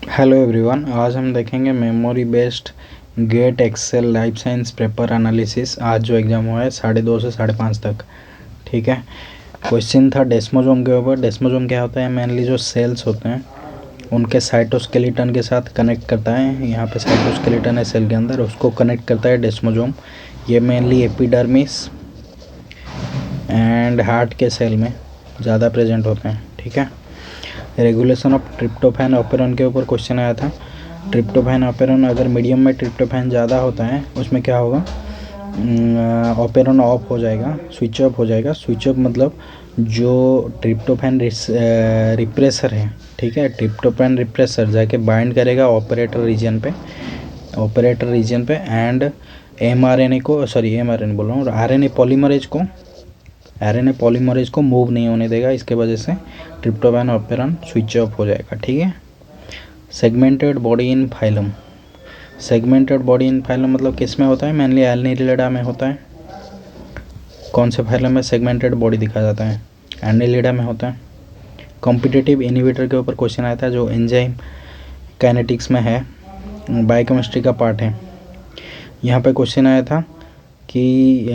Hello everyone, आज हम देखेंगे memory based GATE XL life science paper analysis. आज जो एग्ज़ाम हुआ है 2:30 से 5:30 तक। ठीक है। क्वेश्चन था डेस्मोसोम के ऊपर। डेस्मोसोम क्या होता है? मेनली जो सेल्स होते हैं उनके साइटोस्केलेटन के साथ कनेक्ट करता है। यहाँ पे साइटोस्केलेटन है सेल के अंदर, उसको कनेक्ट करता है डेस्मोसोम। ये मेनली एपिडर्मिस एंड हार्ट के सेल में ज़्यादा प्रेजेंट होते हैं। ठीक है। रेगुलेशन ऑफ ट्रिप्टोफैन ऑपेरॉन के ऊपर क्वेश्चन आया था। ट्रिप्टोफैन ऑपेरॉन अगर मीडियम में ट्रिप्टोफैन ज़्यादा होता है उसमें क्या होगा? ऑपेरॉन ऑफ हो जाएगा, स्विच ऑफ हो जाएगा। स्विच ऑफ मतलब जो ट्रिप्टोफैन रिप्रेसर है, ठीक है, ट्रिप्टोफैन रिप्रेसर जाके बाइंड करेगा ऑपरेटर रीजन पे एंड एमआरएनए को, सॉरी एमआरएनए बोल रहा हूँ, आरएनए पॉलीमरेज को मूव नहीं होने देगा। इसके वजह से ट्रिप्टोफैन ऑपेरॉन स्विच ऑफ हो जाएगा। ठीक है। Segmented body in phylum. Segmented body in phylum मतलब किस में होता है? मेनली एनिलिडा में होता है। कौन से फाइलम में सेगमेंटेड बॉडी दिखा जाता है? एनिलिडा में होता है। कॉम्पिटिटिव इनहिबिटर के ऊपर क्वेश्चन आया था, जो एंजाइम काइनेटिक्स में है, बायोकेमिस्ट्री का पार्ट है। यहाँ पे क्वेश्चन आया था कि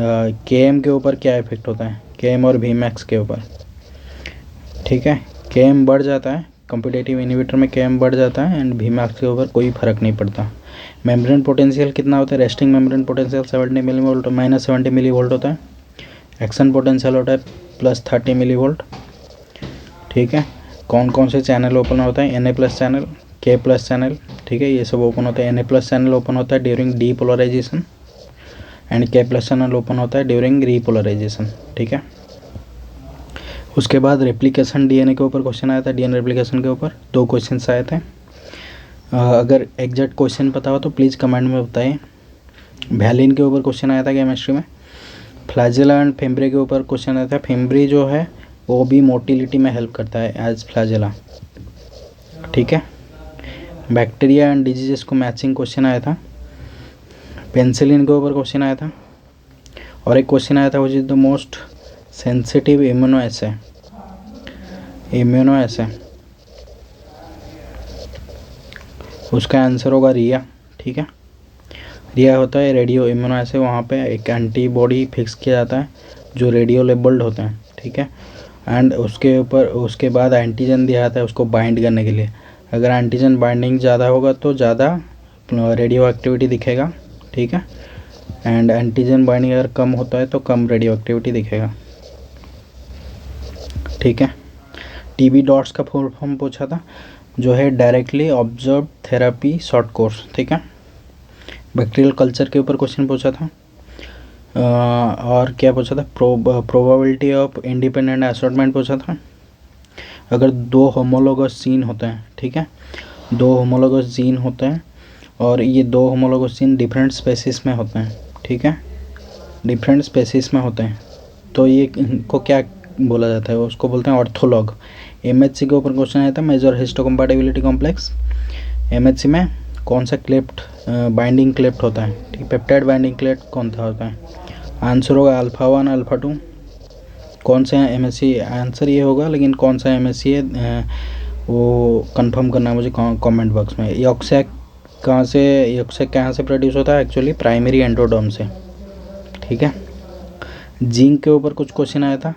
केएम के ऊपर क्या इफेक्ट होता है, केएम और वीमैक्स के ऊपर। ठीक है। केएम बढ़ जाता है, कॉम्पिटिटिव इनहिबिटर में केएम बढ़ जाता है एंड वीमैक्स के ऊपर कोई फर्क नहीं पड़ता। मेम्ब्रेन पोटेंशियल कितना होता है? Resting membrane potential 70 millivolt -70 millivolt होता है। एक्शन पोटेंशियल होता है +30 मिलीवोल्ट। ठीक है। कौन कौन से चैनल ओपन होता है? Na+ चैनल, K+ चैनल, ठीक है, ये सब ओपन होता है। Na+ चैनल ओपन होता है during depolarisation and K+ channel open होता है ड्यूरिंग रीपोलराइजेशन। ठीक है। उसके बाद रेप्लिकेशन डीएनए के ऊपर क्वेश्चन आया था। डीएनए रेप्लिकेशन के ऊपर 2 क्वेश्चन आए थे। अगर एग्जैक्ट क्वेश्चन पता हो तो प्लीज़ कमेंट में बताइए। वैलिन के ऊपर क्वेश्चन आया था केमिस्ट्री में। फ्लैजेला एंड फेम्ब्रे के ऊपर क्वेश्चन आया था। फेम्ब्रे जो है वो भी मोटिलिटी में हेल्प करता है एज फ्लैजेला। ठीक है। बैक्टीरिया एंड डिजीजेस को मैचिंग क्वेश्चन आया था। पेंसिलिन के ऊपर क्वेश्चन आया था। और एक क्वेश्चन आया था which is the most sensitive immunoassay. उसका आंसर होगा रिया। ठीक है। रिया होता है रेडियो इम्यूनो एसे। वहाँ पे एक एंटीबॉडी फिक्स किया जाता है जो रेडियो लेबल्ड होते हैं। ठीक है। एंड उसके बाद एंटीजन दिया जाता है उसको बाइंड करने के लिए। अगर एंटीजन बाइंडिंग ज़्यादा होगा तो ज़्यादा रेडियो एक्टिविटी दिखेगा। ठीक है। एंड एंटीजन बाइंडिंग अगर कम होता है तो कम रेडियो एक्टिविटी दिखेगा। ठीक है। टीबी डॉट्स का फुल फॉर्म पूछा था, जो है directly observe therapy short course. ठीक है। बैक्टीरियल कल्चर के ऊपर क्वेश्चन पूछा था। और क्या पूछा था? प्रोबेबिलिटी ऑफ इंडिपेंडेंट असॉर्टमेंट पूछा था। अगर 2 होमोलोगस जीन होते हैं, ठीक है, 2 होमोलोगस जीन होते हैं और ये 2 होमोलोगस जीन डिफरेंट स्पेसिस में होते हैं। ठीक है। डिफरेंट स्पेसिस में होते हैं तो ये इनको क्या बोला जाता है? उसको बोलते हैं ऑर्थोलॉग। एमएचसी के ऊपर क्वेश्चन आया था, मेजर हिस्टोकम्पैटिबिलिटी कॉम्प्लेक्स। एमएचसी में कौन सा क्लेफ्ट बाइंडिंग क्लेफ्ट होता है? ठीक, पेप्टाइड बाइंडिंग क्लेफ्ट कौन सा होता है? आंसर होगा α1 α2। कौन सा एमएचसी? आंसर ये होगा, लेकिन कौन सा एमएचसी है वो कंफर्म करना है मुझे कमेंट बॉक्स में। यॉक्सैक कहाँ से प्रोड्यूस होता है? एक्चुअली प्राइमरी एंडोडर्म से। ठीक है। जिंक के ऊपर कुछ क्वेश्चन आया था,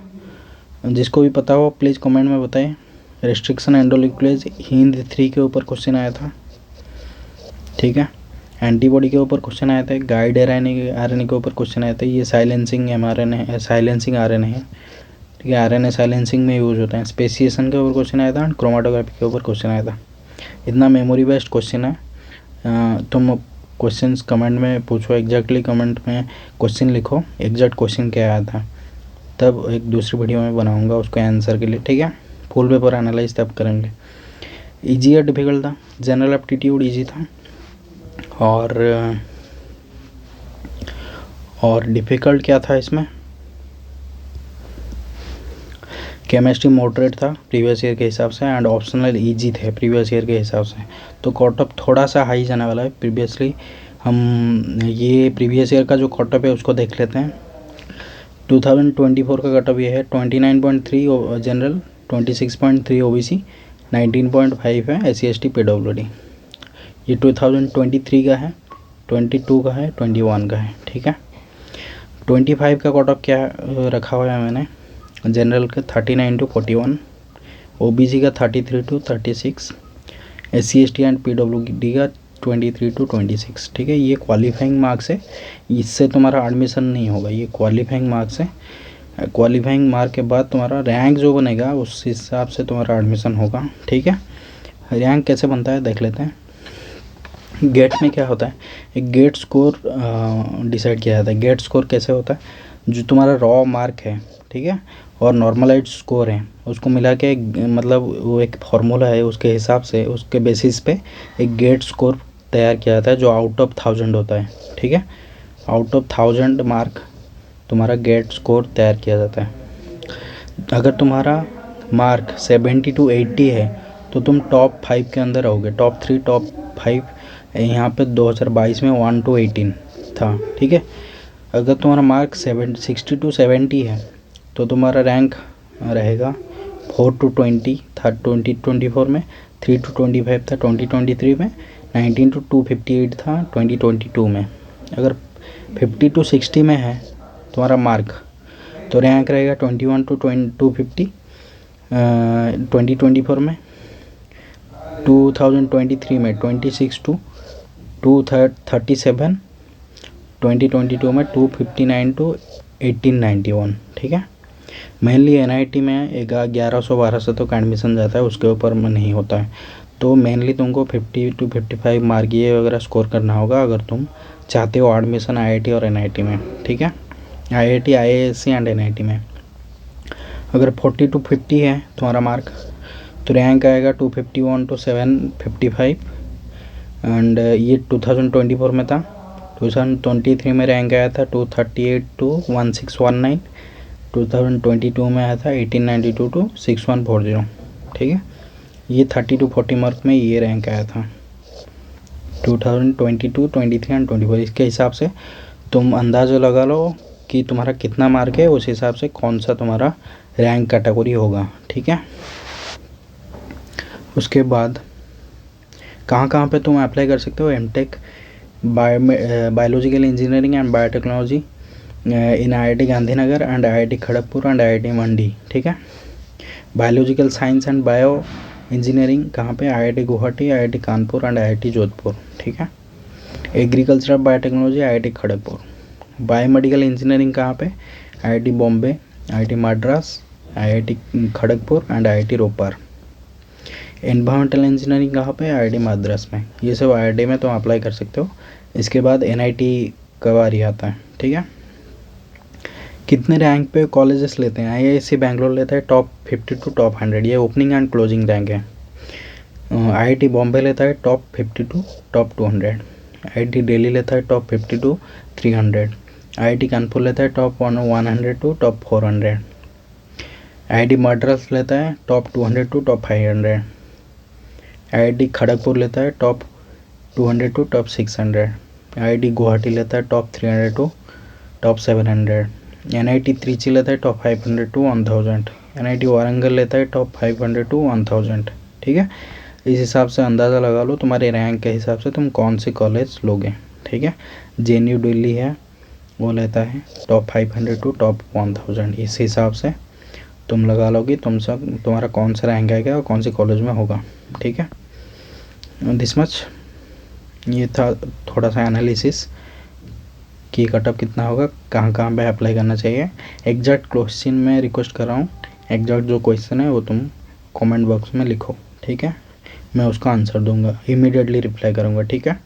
जिसको भी पता हो प्लीज़ कमेंट में बताइए। रेस्ट्रिक्शन एंडोन्यूक्लियस हिंद 3 के ऊपर क्वेश्चन आया था। ठीक है। एंटीबॉडी के ऊपर क्वेश्चन आया था। गाइड आरएनए के ऊपर क्वेश्चन आया था। ये साइलेंसिंग एमआरएनए है, साइलेंसिंग आरएनए है। ठीक है। आरएनए साइलेंसिंग में यूज होता है। स्पेसिएशन के ऊपर क्वेश्चन आया था एंड क्रोमेटोग्राफी के ऊपर क्वेश्चन आया था। इतना मेमोरी बेस्ड क्वेश्चन है। तुम क्वेश्चंस कमेंट में पूछो, एग्जैक्टली कमेंट में क्वेश्चन लिखो, एग्जैक्ट क्वेश्चन क्या आया था, तब एक दूसरी वीडियो में बनाऊंगा उसको आंसर के लिए। ठीक है। फुल पेपर एनालाइज तब करेंगे। इजी या डिफिकल्ट था? जनरल एप्टीट्यूड इजी था और डिफ़िकल्ट क्या था इसमें? केमिस्ट्री मॉडरेट था प्रीवियस ईयर के हिसाब से एंड ऑप्शनल इजी थे प्रीवियस ईयर के हिसाब से। तो कट ऑफ थोड़ा सा हाई जाने वाला है। प्रीवियसली हम ये प्रीवियस ईयर का जो कट ऑफ है उसको देख लेते हैं। 2024 का कट ऑफ ये है 29.3 जनरल, 26.3 ओबीसी, 19.5 है SC ST PWD। ये 2023 का है, 22 का है, 21 का है, ठीक है। 25 का कट ऑफ क्या रखा हुआ है मैंने, जनरल का 39 to 41, ओबीसी का 33 to 36, SC ST and PWD का 23 to 26, ठीक है। ये क्वालिफाइंग मार्क्स है, इससे तुम्हारा एडमिशन नहीं होगा, ये क्वालिफाइंग मार्क्स है। क्वालिफाइंग मार्क के बाद तुम्हारा रैंक जो बनेगा उस हिसाब से तुम्हारा एडमिशन होगा, ठीक है। रैंक कैसे बनता है देख लेते हैं। गेट में क्या होता है, एक गेट स्कोर डिसाइड किया जाता है। गेट स्कोर कैसे होता है, जो तुम्हारा रॉ मार्क है, ठीक है, और नॉर्मलाइज्ड स्कोर है, उसको मिला के मतलब वो एक फार्मूला है, उसके हिसाब से उसके बेसिस पे एक गेट स्कोर तैयार किया जाता है जो आउट ऑफ 1000 होता है, ठीक है। आउट ऑफ 1000 मार्क तुम्हारा गेट स्कोर तैयार किया जाता है। अगर तुम्हारा मार्क 70 to 80 है तो तुम टॉप 5 के अंदर रहोगे, टॉप 3 टॉप 5। यहाँ पे 2022 में 1 to 18 था, ठीक है। अगर तुम्हारा मार्क 60 to 70 है तो तुम्हारा रैंक रहेगा 4 to 20 था 2024 में, 3 to 25 था 2023 में, 19 to 258 था 2022 में। अगर 50 to 60 में है तुम्हारा मार्क तो रैंक रहेगा 21 to 250 2024 में, 2023 में 26 to 237, 2022 में 259 to 1891, ठीक है। मेनली NIT में 1100-1200 तक एडमिशन जाता है, उसके ऊपर में नहीं होता है। तो मेनली तुमको 50 to 55 मार्क ये वगैरह स्कोर करना होगा अगर तुम चाहते हो एडमिशन IIT और NIT में, ठीक है। IIT IISc एंड NIT में अगर 40 to 50 है तुम्हारा मार्क तो रैंक आएगा 251 to 755 एंड ये 2024 में था। 2023 में रैंक आया था 238 to 1619, 2022 में आया था 1892 to 6140, ठीक है। ये 30 to 40 मार्क में ये रैंक आया था 2022, 23 एंड 24। इसके हिसाब से तुम अंदाज़ा लगा लो कि तुम्हारा कितना मार्क है, उस हिसाब से कौन सा तुम्हारा रैंक कैटेगरी होगा, ठीक है। उसके बाद कहाँ पे तुम अप्लाई कर सकते हो, MTech biological engineering and biotechnology in IIT Gandhinagar and IIT Kharagpur and IIT Mandi, ठीक है। Biological science and bio engineering कहाँ पे, IIT Guwahati, IIT Kanpur and IIT Jodhpur, ठीक है। Agricultural biotechnology IIT Kharagpur. Biomedical engineering कहाँ पे, IIT Bombay, IIT Madras, IIT Kharagpur and IIT Ropar. Environmental engineering कहाँ पे, IIT मद्रास में। ये सब IIT में तुम अप्लाई कर सकते हो। इसके बाद NIT का बारी आता है, ठीक है। कितने रैंक पे कॉलेजेस लेते हैं, IISc बैंगलोर लेता है टॉप 50 to टॉप 100, ये ओपनिंग एंड क्लोजिंग रैंक है। IIT बॉम्बे लेता है top 50 to top 200, IIT Delhi लेता है टॉप 50 to 300, IIT कानपुर लेता है top 100 to top 400, IIT Madras लेता है top 200 to top 500, IIT Kharagpur लेता है top 200 to top 600, IIT Guwahati लेता है top 300 to top 700, NIT Trichy लेता है टॉप 500 to 1000, NIT वारंगल लेता है टॉप 500 to 1000, ठीक है। इस हिसाब से अंदाज़ा लगा लो तुम्हारे रैंक के हिसाब से तुम कौन से कॉलेज लोगे, ठीक है। JNU दिल्ली है वो लेता है टॉप 500 to टॉप 1000, इस हिसाब से तुम लगा लोगे तुम्हारा कौन सा रैंक आएगा और कौन से कॉलेज में होगा, ठीक है। दिस मच, ये था थोड़ा सा एनालिसिस कि कटअप कितना होगा, कहाँ पे अप्लाई करना चाहिए। एग्जैक्ट क्वेश्चन में रिक्वेस्ट कर रहा हूँ, एग्जैक्ट जो क्वेश्चन है वो तुम कमेंट बॉक्स में लिखो, ठीक है। मैं उसका आंसर दूंगा, इमीडिएटली रिप्लाई करूँगा, ठीक है।